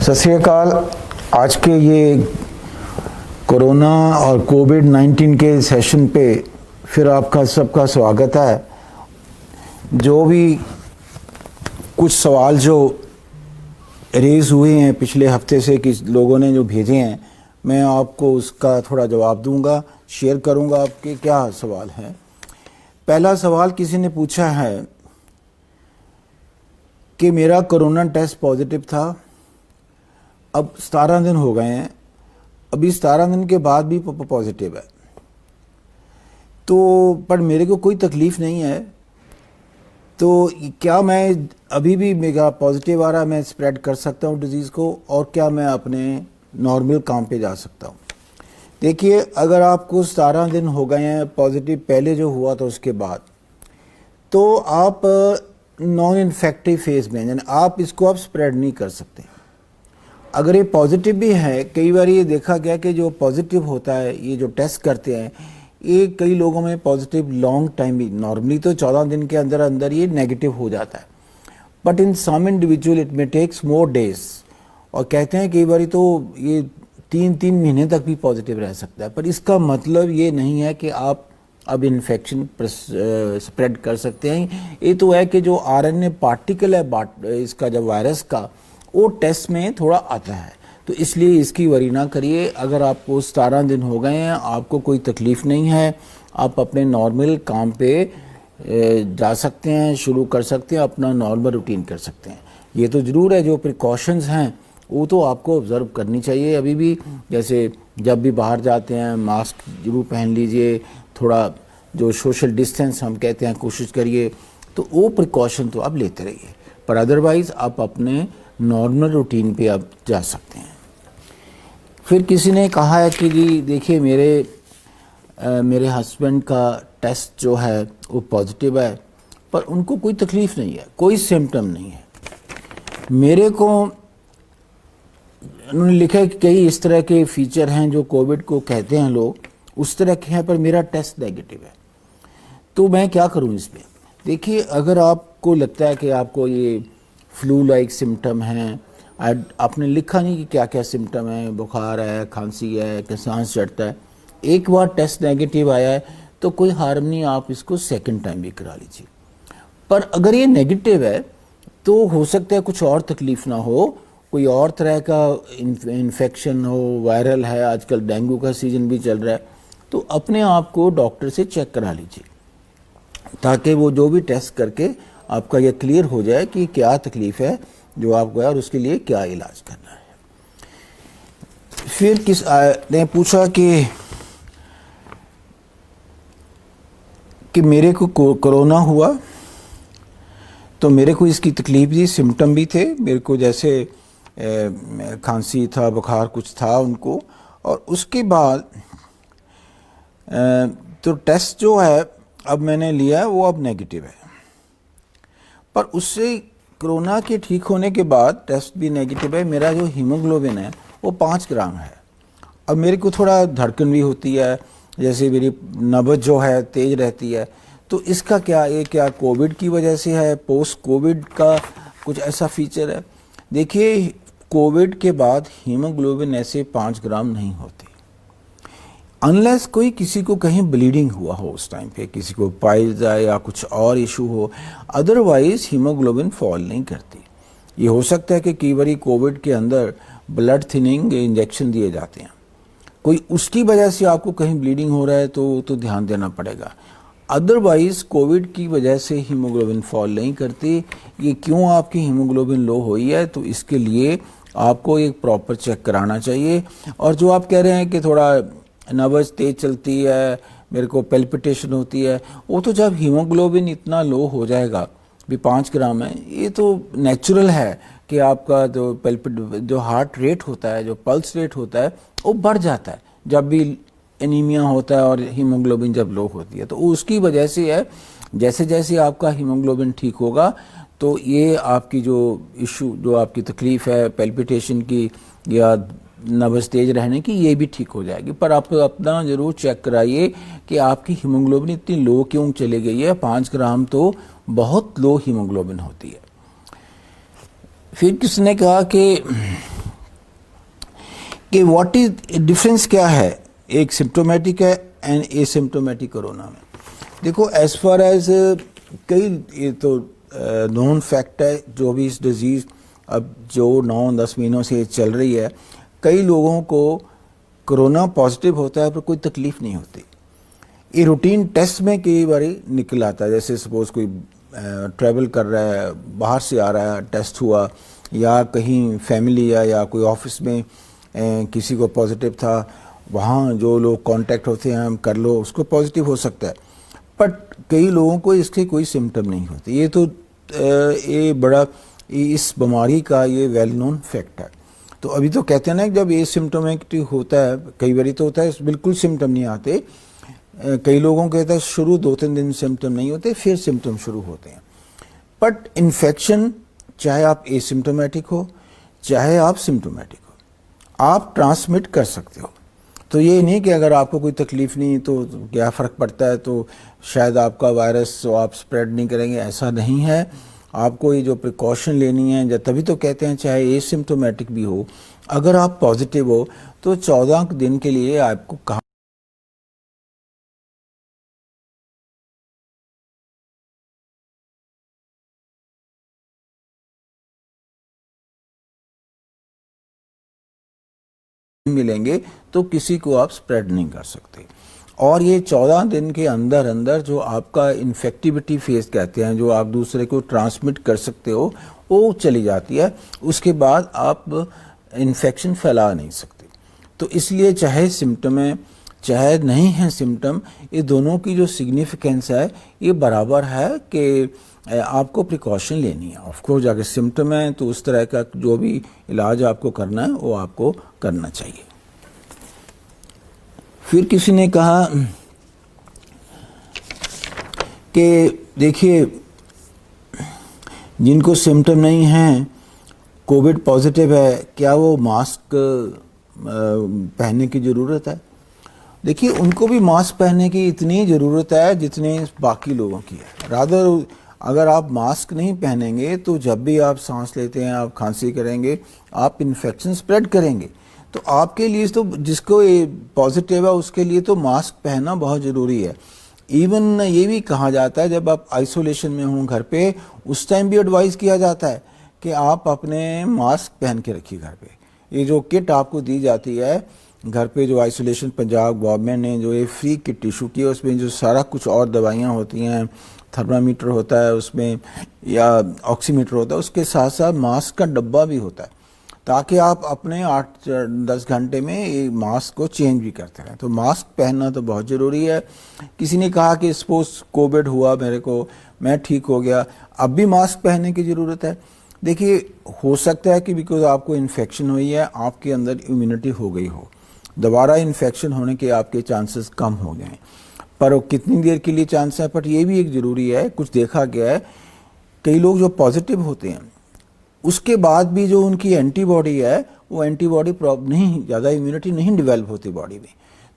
सत श्री अकाल। आज के ये कोरोना और कोविड-19 के सेशन पे फिर आपका सबका स्वागत है। जो भी कुछ सवाल जो रेज़ हुए हैं पिछले हफ्ते से कि लोगों ने जो भेजे हैं, मैं आपको उसका थोड़ा जवाब दूंगा, शेयर करूंगा आपके क्या सवाल हैं। पहला सवाल किसी ने पूछा है कि मेरा कोरोना टेस्ट पॉजिटिव था, अब 17 दिन हो गए हैं, अभी 17 दिन के बाद भी पॉजिटिव है, तो पर मेरे को कोई तकलीफ़ नहीं है, तो क्या मैं अभी भी मेरा पॉजिटिव आ रहा है, मैं स्प्रेड कर सकता हूँ डिज़ीज़ को, और क्या मैं अपने नॉर्मल काम पे जा सकता हूँ। देखिए, अगर आपको 17 दिन हो गए हैं पॉजिटिव पहले जो हुआ था उसके बाद, तो आप नॉन इन्फेक्टिव फेज में, यानी आप इसको आप स्प्रेड नहीं कर सकते। अगर ये पॉजिटिव भी है, कई बार ये देखा गया कि जो पॉजिटिव होता है, ये जो टेस्ट करते हैं, ये कई लोगों में पॉजिटिव लॉन्ग टाइम भी, नॉर्मली तो 14 दिन के अंदर अंदर ये नेगेटिव हो जाता है, but in some individual it may takes more days, और कहते हैं कई बार तो ये 3 महीने तक भी पॉजिटिव रह सकता है। पर इसका मतलब ये नहीं है कि आप अब इन्फेक्शन स्प्रेड कर सकते हैं। ये तो है कि जो आरएनए पार्टिकल है इसका, जब वायरस का, वो टेस्ट में थोड़ा आता है, तो इसलिए इसकी वरी ना करिए। अगर आपको 17 दिन हो गए हैं, आपको कोई तकलीफ़ नहीं है, आप अपने नॉर्मल काम पे जा सकते हैं, शुरू कर सकते हैं, अपना नॉर्मल रूटीन कर सकते हैं। ये तो ज़रूर है जो प्रिकॉशंस हैं वो तो आपको ऑब्ज़र्व करनी चाहिए अभी भी। जैसे जब भी बाहर जाते हैं मास्क जरूर पहन लीजिए, थोड़ा जो सोशल डिस्टेंस हम कहते हैं कोशिश करिए, तो वो प्रिकॉशन तो आप लेते रहिए, पर अदरवाइज़ आप अपने नॉर्मल रूटीन पे आप जा सकते हैं। फिर किसी ने कहा है कि जी देखिए मेरे हस्बैंड का टेस्ट जो है वो पॉजिटिव है, पर उनको कोई तकलीफ़ नहीं है, कोई सिम्टम नहीं है। मेरे को उन्होंने लिखा है कि कई इस तरह के फीचर हैं जो कोविड को कहते हैं लोग, उस तरह के हैं, पर मेरा टेस्ट नेगेटिव है, तो मैं क्या करूं इस पे। देखिए, अगर आपको लगता है कि आपको ये फ्लू लाइक सिम्टम हैं, आपने लिखा नहीं कि क्या क्या सिम्टम है, बुखार है, खांसी है, कि सांस चढ़ता है, एक बार टेस्ट नेगेटिव आया है तो कोई हार्म नहीं, आप इसको सेकंड टाइम भी करा लीजिए। पर अगर ये नेगेटिव है तो हो सकता है कुछ और तकलीफ ना हो, कोई और तरह का इन्फेक्शन हो, वायरल है, आजकल डेंगू का सीजन भी चल रहा है, तो अपने आप को डॉक्टर से चेक करा लीजिए, ताकि वो जो भी टेस्ट करके आपका ये क्लियर हो जाए कि क्या तकलीफ़ है जो आपको है और उसके लिए क्या इलाज करना है। फिर किस ने पूछा कि मेरे को कोरोना हुआ तो मेरे को इसकी तकलीफ थी, सिम्टम भी थे, मेरे को जैसे खांसी था, बुखार कुछ था उनको, और उसके बाद तो टेस्ट जो है अब मैंने लिया है वो अब नेगेटिव है, पर उससे कोरोना के ठीक होने के बाद टेस्ट भी नेगेटिव है। मेरा जो हीमोग्लोबिन है वो 5 ग्राम है। अब मेरे को थोड़ा धड़कन भी होती है, जैसे मेरी नब्ज़ जो है तेज़ रहती है, तो इसका क्या कोविड की वजह से है, पोस्ट कोविड का कुछ ऐसा फीचर है। देखिए, कोविड के बाद हीमोग्लोबिन ऐसे 5 ग्राम नहीं होते, अनलेस कोई किसी को कहीं ब्लीडिंग हुआ हो, उस टाइम पे किसी को पाइल्स आए या कुछ और इशू हो, अदरवाइज हीमोग्लोबिन फॉल नहीं करती। ये हो सकता है कि कई बार कोविड के अंदर ब्लड थिनिंग इंजेक्शन दिए जाते हैं, कोई उसकी वजह से आपको कहीं ब्लीडिंग हो रहा है तो ध्यान देना पड़ेगा, अदरवाइज कोविड की वजह से हीमोग्लोबिन फॉल नहीं करती। ये क्यों आपकी हीमोग्लोबिन लो हुई है, तो इसके लिए आपको एक प्रॉपर चेक कराना चाहिए। और जो आप कह रहे हैं कि थोड़ा नब्ज़ तेज चलती है, मेरे को पेल्पिटेशन होती है, वो तो जब हीमोग्लोबिन इतना लो हो जाएगा, भी 5 ग्राम है, ये तो नेचुरल है कि आपका जो हार्ट रेट होता है, जो पल्स रेट होता है, वो बढ़ जाता है जब भी एनीमिया होता है और हीमोग्लोबिन जब लो होती है, तो उसकी वजह से है। जैसे जैसे आपका हीमोग्लोबिन ठीक होगा तो ये आपकी जो इशू, जो आपकी तकलीफ़ है पेल्पिटेशन की या नब्ज़ तेज रहने की, ये भी ठीक हो जाएगी। पर आप अपना ज़रूर चेक कराइए कि आपकी हीमोग्लोबिन इतनी लो क्यों चली गई है। 5 ग्राम तो बहुत लो हीमोग्लोबिन होती है। फिर किसने कहा कि कि व्हाट इज डिफरेंस क्या है एक सिम्टोमेटिक है एंड एसिम्टोमेटिक कोरोना में। देखो एज फार एज कई ये तो नॉन फैक्ट है जो भी इस डिजीज़ अब जो 9-10 महीनों से चल रही है, कई लोगों को कोरोना पॉजिटिव होता है पर कोई तकलीफ नहीं होती। ये रूटीन टेस्ट में कई बार निकल आता है, जैसे सपोज कोई ट्रैवल कर रहा है, बाहर से आ रहा है, टेस्ट हुआ, या कहीं फैमिली या कोई ऑफिस में किसी को पॉजिटिव था, वहाँ जो लोग कांटेक्ट होते हैं हम कर लो, उसको पॉजिटिव हो सकता है। बट कई लोगों को इसके कोई सिम्टम नहीं होते। ये तो ये बड़ा इस बीमारी का ये वेल नोन फैक्ट है। तो अभी तो कहते हैं ना जब ये सिम्टोमेटिक होता है, कई बार तो होता है बिल्कुल सिम्टम नहीं आते, कई लोगों को कहता है शुरू 2-3 दिन सिम्टम नहीं होते, फिर सिम्टम शुरू होते हैं। बट इन्फेक्शन चाहे आप एसिम्टोमेटिक हो चाहे आप सिम्टोमेटिक हो, आप ट्रांसमिट कर सकते हो। तो ये नहीं कि अगर आपको कोई तकलीफ नहीं तो क्या फ़र्क पड़ता है, तो शायद आपका वायरस तो आप स्प्रेड नहीं करेंगे, ऐसा नहीं है। आपको ये जो प्रिकॉशन लेनी है, जब तभी तो कहते हैं चाहे एसिम्टोमेटिक भी हो, अगर आप पॉजिटिव हो तो 14 दिन के लिए आपको कहाँ मिलेंगे, तो किसी को आप स्प्रेड नहीं कर सकते। और ये 14 दिन के अंदर अंदर जो आपका इन्फेक्टिविटी फेज कहते हैं, जो आप दूसरे को ट्रांसमिट कर सकते हो, वो चली जाती है। उसके बाद आप इन्फेक्शन फैला नहीं सकते। तो इसलिए चाहे सिम्टम है चाहे नहीं है सिम्टम, ये दोनों की जो सिग्निफिकेंस है ये बराबर है कि आपको प्रिकॉशन लेनी है। ऑफकोर्स अगर सिम्टम है तो उस तरह का जो भी इलाज आपको करना है वो आपको करना चाहिए। फिर किसी ने कहा कि देखिए जिनको सिम्टम नहीं हैं, कोविड पॉजिटिव है, क्या वो मास्क पहनने की ज़रूरत है? देखिए उनको भी मास्क पहनने की इतनी ज़रूरत है जितने बाकी लोगों की है। रादर अगर आप मास्क नहीं पहनेंगे तो जब भी आप सांस लेते हैं, आप खांसी करेंगे, आप इन्फेक्शन स्प्रेड करेंगे। तो आपके लिए तो जिसको ये पॉजिटिव है उसके लिए तो मास्क पहनना बहुत ज़रूरी है। इवन ये भी कहा जाता है जब आप आइसोलेशन में हों घर पे, उस टाइम भी एडवाइस किया जाता है कि आप अपने मास्क पहन के रखिए घर पे। ये जो किट आपको दी जाती है घर पे, जो आइसोलेशन पंजाब गवर्नमेंट ने जो ये फ्री किट इशू की है, उसमें जो सारा कुछ और दवाइयाँ होती हैं, थर्मामीटर होता है उसमें या ऑक्सीमीटर होता है, उसके साथ साथ मास्क का डब्बा भी होता है, ताकि आप अपने 8-10 घंटे में ये मास्क को चेंज भी करते रहें। तो मास्क पहनना तो बहुत ज़रूरी है। किसी ने कहा कि सपोज कोविड हुआ मेरे को, मैं ठीक हो गया, अब भी मास्क पहनने की ज़रूरत है। देखिए हो सकता है कि बिकॉज आपको इन्फेक्शन हुई है, आपके अंदर इम्यूनिटी हो गई हो, दोबारा इन्फेक्शन होने के आपके चांसेस कम हो गए हैं, पर वो कितनी देर के लिए चांस है। पर ये भी एक ज़रूरी है, कुछ देखा गया है कई लोग जो पॉजिटिव होते हैं उसके बाद भी जो उनकी एंटीबॉडी है वो एंटीबॉडी नहीं, ज़्यादा इम्यूनिटी नहीं डेवलप होती बॉडी में।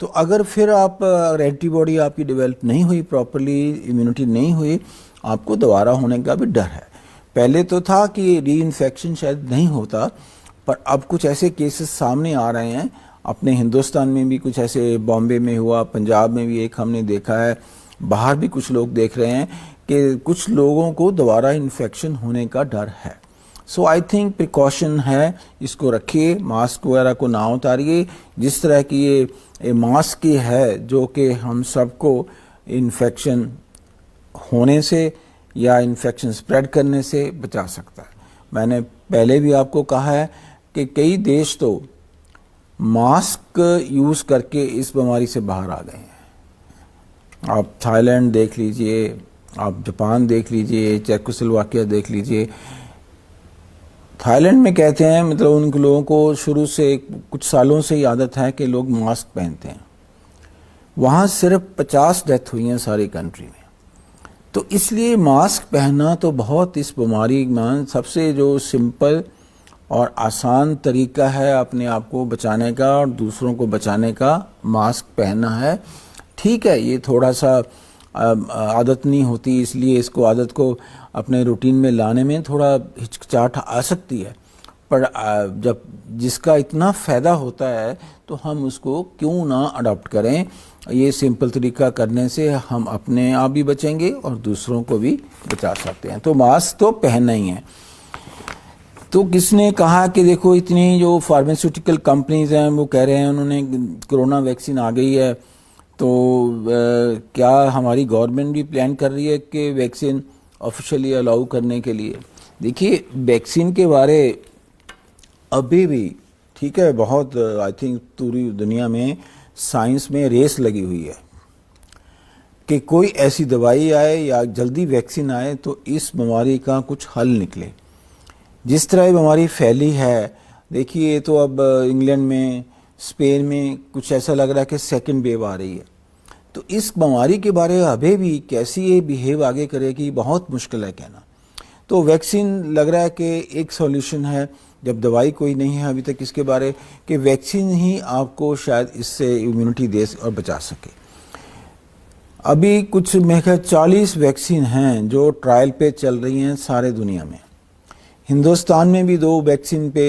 तो अगर फिर आप एंटीबॉडी आपकी डेवलप नहीं हुई प्रॉपरली, इम्यूनिटी नहीं हुई, आपको दोबारा होने का भी डर है। पहले तो था कि री इन्फेक्शन शायद नहीं होता, पर अब कुछ ऐसे केसेस सामने आ रहे हैं, अपने हिंदुस्तान में भी कुछ ऐसे, बॉम्बे में हुआ, पंजाब में भी एक हमने देखा है, बाहर भी कुछ लोग देख रहे हैं कि कुछ लोगों को दोबारा इन्फेक्शन होने का डर है। सो आई थिंक प्रिकॉशन है, इसको रखिए, मास्क वगैरह को ना उतारिए। जिस तरह की ये मास्क की है जो कि हम सबको इन्फेक्शन होने से या इन्फेक्शन स्प्रेड करने से बचा सकता है। मैंने पहले भी आपको कहा है कि कई देश तो मास्क यूज़ करके इस बीमारी से बाहर आ गए हैं। आप थाईलैंड देख लीजिए, आप जापान देख लीजिए, चेकोस्लोवाकिया देख लीजिए। थाईलैंड में कहते हैं मतलब उन लोगों को शुरू से कुछ सालों से ही आदत है कि लोग मास्क पहनते हैं। वहाँ सिर्फ 50 डेथ हुई हैं सारी कंट्री में। तो इसलिए मास्क पहनना तो बहुत इस बीमारी में सबसे जो सिंपल और आसान तरीका है अपने आप को बचाने का और दूसरों को बचाने का, मास्क पहनना है। ठीक है, ये थोड़ा सा आदत नहीं होती, इसलिए इसको आदत को अपने रूटीन में लाने में थोड़ा हिचकिचाहट आ सकती है, पर जब जिसका इतना फ़ायदा होता है तो हम उसको क्यों ना अडॉप्ट करें। ये सिंपल तरीका करने से हम अपने आप भी बचेंगे और दूसरों को भी बचा सकते हैं। तो मास्क तो पहनना ही है। तो किसने कहा कि देखो इतनी जो फार्मास्यूटिकल कंपनीज हैं वो कह रहे हैं उन्होंने कोरोना वैक्सीन आ गई है, तो क्या हमारी गवर्नमेंट भी प्लान कर रही है कि वैक्सीन ऑफिशियली अलाउ करने के लिए। देखिए वैक्सीन के बारे अभी भी ठीक है, बहुत आई थिंक पूरी दुनिया में साइंस में रेस लगी हुई है कि कोई ऐसी दवाई आए या जल्दी वैक्सीन आए तो इस बीमारी का कुछ हल निकले। जिस तरह ये बीमारी फैली है, देखिए तो अब इंग्लैंड में, स्पेन में कुछ ऐसा लग रहा है कि सेकंड वेव आ रही है। तो इस बीमारी के बारे में अभी भी कैसी ये बिहेव आगे करेगी बहुत मुश्किल है कहना। तो वैक्सीन लग रहा है कि एक सॉल्यूशन है, जब दवाई कोई नहीं है अभी तक इसके बारे कि वैक्सीन ही आपको शायद इससे इम्यूनिटी दे और बचा सके। अभी कुछ मैं 40 वैक्सीन हैं जो ट्रायल पे चल रही हैं सारे दुनिया में। हिंदुस्तान में भी 2 वैक्सीन पे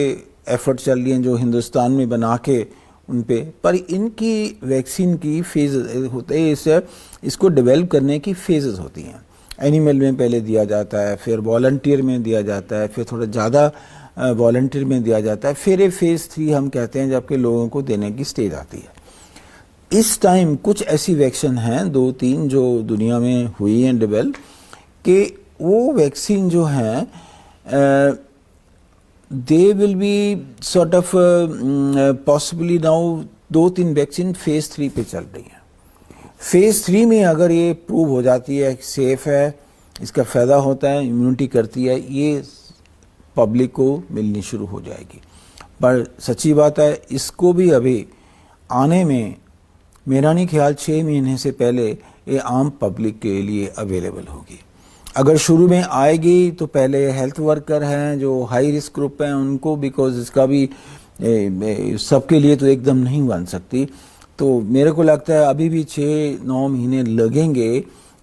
एफर्ट चल रही हैं जो हिंदुस्तान में बना के उन पे, पर इनकी वैक्सीन की फेज होते हैं, इसको डेवलप करने की फेजेस होती हैं। एनिमल में पहले दिया जाता है, फिर वॉलंटियर में दिया जाता है, फिर थोड़ा ज़्यादा वॉलंटियर में दिया जाता है, फिर ये फेज़ 3 हम कहते हैं जबकि लोगों को देने की स्टेज आती है। इस टाइम कुछ ऐसी वैक्सीन हैं 2-3 जो दुनिया में हुई हैं डेवलप, कि वो वैक्सीन जो हैं they will be sort of possibly now 2-3 vaccine phase 3 पे चल रही हैं। फेज़ 3 में अगर ये प्रूव हो जाती है सेफ है, इसका फ़ायदा होता है, इम्यूनिटी करती है, ये पब्लिक को मिलनी शुरू हो जाएगी। पर सच्ची बात है इसको भी अभी आने में मेरा नहीं ख्याल 6 महीने से पहले ये आम पब्लिक के लिए अवेलेबल होगी। अगर शुरू में आएगी तो पहले हेल्थ वर्कर हैं जो हाई रिस्क ग्रुप हैं उनको, बिकॉज इसका भी सबके लिए तो एकदम नहीं बन सकती। तो मेरे को लगता है अभी भी 6-9 महीने लगेंगे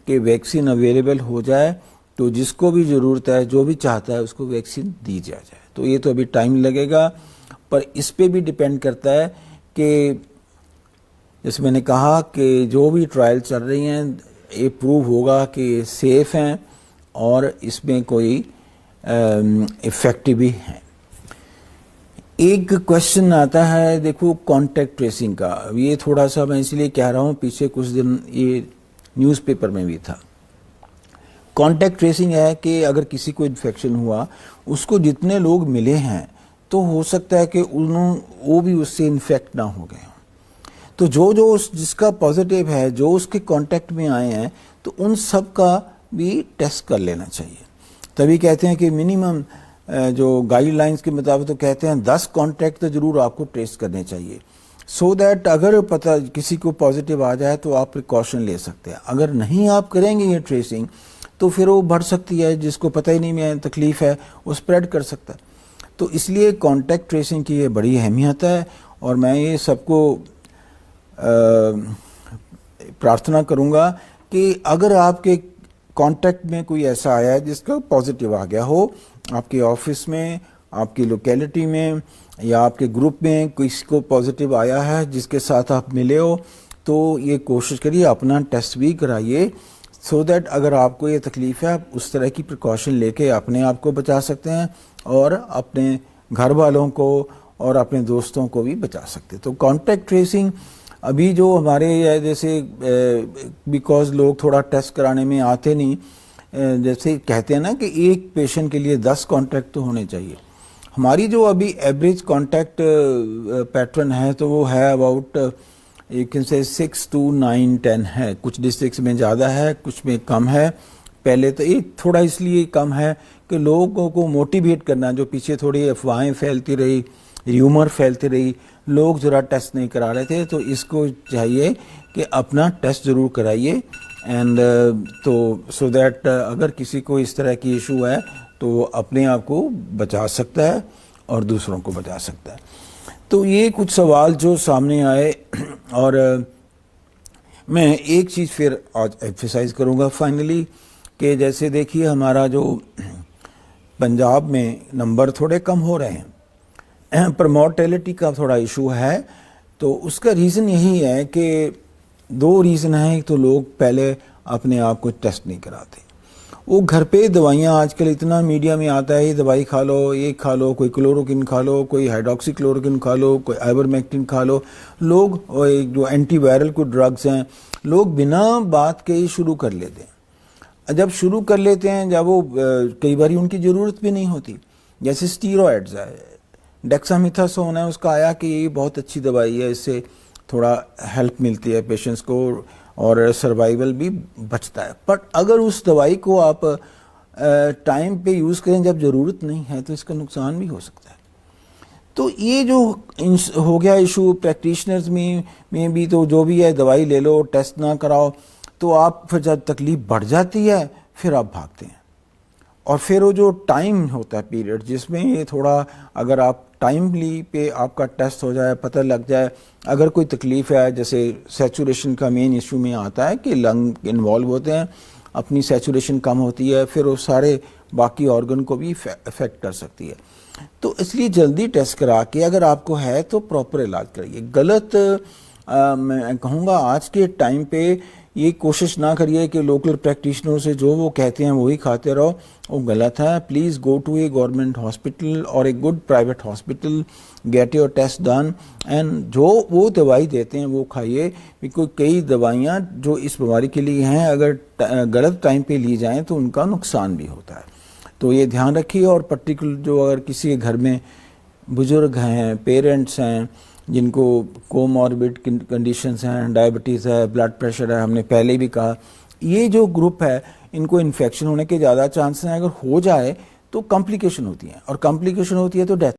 कि वैक्सीन अवेलेबल हो जाए, तो जिसको भी ज़रूरत है, जो भी चाहता है उसको वैक्सीन दी जाए। तो ये तो अभी टाइम लगेगा, पर इस पे भी डिपेंड करता है कि जैसे मैंने कहा कि जो भी ट्रायल चल रही हैं ये प्रूव होगा कि सेफ हैं और इसमें कोई इफेक्टिव भी है। एक क्वेश्चन आता है देखो कॉन्टैक्ट ट्रेसिंग का, ये थोड़ा सा मैं इसलिए कह रहा हूँ, पीछे कुछ दिन ये न्यूज़पेपर में भी था। कॉन्टैक्ट ट्रेसिंग है कि अगर किसी को इन्फेक्शन हुआ, उसको जितने लोग मिले हैं तो हो सकता है कि वो भी उससे इन्फेक्ट ना हो गए। तो जो जिसका पॉजिटिव है, जो उसके कांटेक्ट में आए हैं, तो उन सब का भी टेस्ट कर लेना चाहिए। तभी कहते हैं कि मिनिमम जो गाइडलाइंस के मुताबिक तो कहते हैं 10 कांटेक्ट तो ज़रूर आपको टेस्ट करने चाहिए, सो दैट अगर पता किसी को पॉजिटिव आ जाए तो आप प्रिकॉशन ले सकते हैं। अगर नहीं आप करेंगे ये ट्रेसिंग तो फिर वो बढ़ सकती है, जिसको पता ही नहीं में तकलीफ़ है वो स्प्रेड कर सकता है। तो इसलिए कांटेक्ट ट्रेसिंग की ये बड़ी अहमियत है और मैं ये सबको प्रार्थना करूँगा कि अगर आपके कांटेक्ट में कोई ऐसा आया है जिसका पॉजिटिव आ गया हो, आपके ऑफिस में, आपकी लोकेलिटी में या आपके ग्रुप में किसी को पॉजिटिव आया है जिसके साथ आप मिले हो, तो ये कोशिश करिए अपना टेस्ट भी कराइए, सो दैट अगर आपको ये तकलीफ़ है आप उस तरह की प्रिकॉशन लेके अपने आप को बचा सकते हैं और अपने घर वालों को और अपने दोस्तों को भी बचा सकते हैं। तो कांटेक्ट ट्रेसिंग अभी जो हमारे जैसे बिकॉज लोग थोड़ा टेस्ट कराने में आते नहीं, जैसे कहते हैं ना कि एक पेशेंट के लिए 10 कांटेक्ट तो होने चाहिए। हमारी जो अभी एवरेज कांटेक्ट पैटर्न है तो वो है about you can say 6 to 9, 10 है। कुछ डिस्ट्रिक्ट्स में ज़्यादा है, कुछ में कम है। पहले तो एक थोड़ा इसलिए कम है कि लोगों को मोटिवेट करना, जो पीछे थोड़ी अफवाहें फैलती रही, र्यूमर फैलती रही, लोग ज़रा टेस्ट नहीं करा रहे थे, तो इसको चाहिए कि अपना टेस्ट ज़रूर कराइए एंड तो सो दैट अगर किसी को इस तरह की इशू है तो वो अपने आप को बचा सकता है और दूसरों को बचा सकता है। तो ये कुछ सवाल जो सामने आए और मैं एक चीज़ फिर आज एम्फेसाइज करूँगा फाइनली कि जैसे देखिए हमारा जो पंजाब में नंबर थोड़े कम हो रहे हैं, प्रमोर्टेलिटी का थोड़ा इशू है। तो उसका रीज़न यही है कि दो रीज़न हैं। एक तो लोग पहले अपने आप को टेस्ट नहीं कराते, वो घर पे दवाइयाँ, आजकल इतना मीडिया में आता है, ये दवाई खा लो, ये खा लो, कोई क्लोरोकिन खा लो, कोई हाइड्रोक्सी क्लोरोकिन खा लो, कोई आइवरमेक्टिन खा लो। लोग जो एंटीवायरल कोई ड्रग्स हैं, लोग बिना बात के ही शुरू कर लेते हैं। जब शुरू कर लेते हैं, जब वो कई बार उनकी ज़रूरत भी नहीं होती। जैसे स्टीरॉयड्स है, डेक्सामेथासोन है, उसका आया कि ये बहुत अच्छी दवाई है, इससे थोड़ा हेल्प मिलती है पेशेंट्स को और सर्वाइवल भी बचता है। बट अगर उस दवाई को आप टाइम पे यूज़ करें जब ज़रूरत नहीं है, तो इसका नुकसान भी हो सकता है। तो ये जो हो गया इशू प्रैक्टिशनर्स में भी, तो जो भी है दवाई ले लो, टेस्ट ना कराओ, तो आप फिर जब तकलीफ बढ़ जाती है फिर आप भागते हैं। और फिर वो जो टाइम होता है पीरियड, जिसमें ये थोड़ा, अगर आप टाइमली पे आपका टेस्ट हो जाए, पता लग जाए अगर कोई तकलीफ़ है, जैसे सैचुरेशन का मेन इशू में आता है कि लंग इन्वॉल्व होते हैं, अपनी सैचुरेशन कम होती है, फिर वो सारे बाकी ऑर्गन को भी इफेक्ट कर सकती है। तो इसलिए जल्दी टेस्ट करा के अगर आपको है तो प्रॉपर इलाज करिए। गलत मैं कहूँगा आज के टाइम पे ये कोशिश ना करिए कि लोकल प्रैक्टिशनर से जो वो कहते हैं वही खाते रहो, वो गलत है। Please go to a government hospital और a good private hospital, get your test done, and जो वो दवाई देते हैं वो खाइए। बिकॉज कई दवाइयाँ जो इस बीमारी के लिए हैं, अगर गलत टाइम पे ली जाएं तो उनका नुकसान भी होता है। तो ये ध्यान रखिए। और पर्टिकुलर जो अगर किसी के घर में बुज़ुर्ग हैं, पेरेंट्स हैं, जिनको कोमॉर्बिड कंडीशंस हैं, डायबिटीज़ है, ब्लड प्रेशर है, हमने पहले भी कहा, ये जो ग्रुप है इनको इन्फेक्शन होने के ज़्यादा चांसेस हैं। अगर हो जाए तो कॉम्प्लिकेशन होती हैं, और कॉम्प्लिकेशन होती है तो डेथ